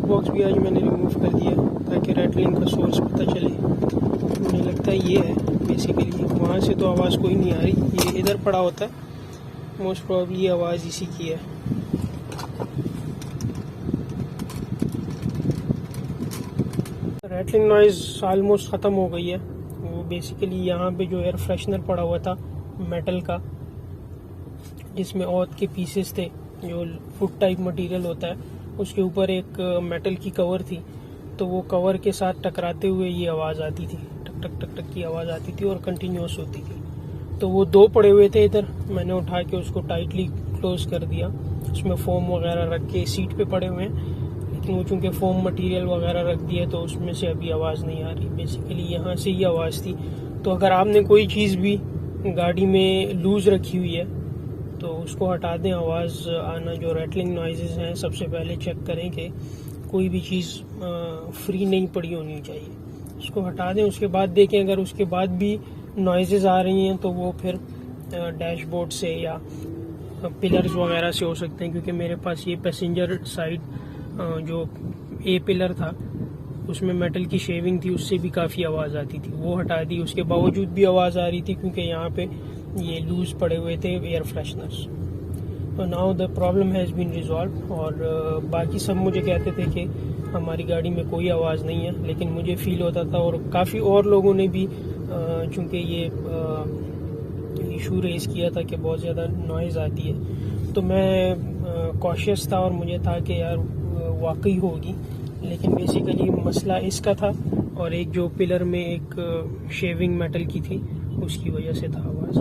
Box भी आज मैंने रिमूव कर दिया ताकि रैटलिंग का सोर्स पता चले। मुझे लगता है ये है बेसिकली, वहाँ से तो आवाज़ कोई नहीं आ रही, ये इधर पड़ा होता है, मोस्ट प्रॉब्ली आवाज़ इसी की है। रैटलिंग नॉइज़ ऑलमोस्ट ख़त्म हो गई है। वो बेसिकली यहाँ पे जो एयर फ्रेशनर पड़ा हुआ था मेटल का, जिसमें औत के पीसेस थे, जो फुट टाइप मटेरियल होता है, उसके ऊपर एक मेटल की कवर थी, तो वो कवर के साथ टकराते हुए ये आवाज़ आती थी, टक टक टक टक की आवाज़ आती थी और कंटिन्यूस होती थी। तो वो दो पड़े हुए थे इधर, मैंने उठा के उसको टाइटली क्लोज कर दिया। उसमें फोम वगैरह रख के सीट पे पड़े हुए हैं, लेकिन वो चूँकि फोम मटेरियल वगैरह रख दिया तो उसमें से अभी आवाज़ नहीं आ रही। बेसिकली यहाँ से ही आवाज़ थी। तो अगर आपने कोई चीज़ भी गाड़ी में लूज़ रखी हुई है तो उसको हटा दें, आवाज़ आना जो रैटलिंग नॉइज़ेस हैं सबसे पहले चेक करें कि कोई भी चीज़ फ्री नहीं पड़ी होनी चाहिए, उसको हटा दें। उसके बाद देखें अगर उसके बाद भी नॉइज़ेस आ रही हैं तो वो फिर डैशबोर्ड से या पिलर्स वगैरह से हो सकते हैं, क्योंकि मेरे पास ये पैसेंजर साइड जो ए पिलर था उसमें मेटल की शेविंग थी, उससे भी काफ़ी आवाज़ आती थी, वो हटा दी। उसके बावजूद भी आवाज़ आ रही थी क्योंकि यहाँ पे ये लूज़ पड़े हुए थे एयर फ्रेशनर्स। तो now the problem has been resolve. और बाकी सब मुझे कहते थे कि हमारी गाड़ी में कोई आवाज़ नहीं है, लेकिन मुझे फील होता था और काफ़ी और लोगों ने भी चूँकि ये इशू रेज़ किया था कि बहुत ज़्यादा नॉइज़ आती है, तो मैं कॉशियस था और मुझे था कि यार वाकई होगी। लेकिन बेसिकली मसला इसका था और एक जो पिलर में एक शेविंग मेटल की थी उसकी वजह से था आवाज़।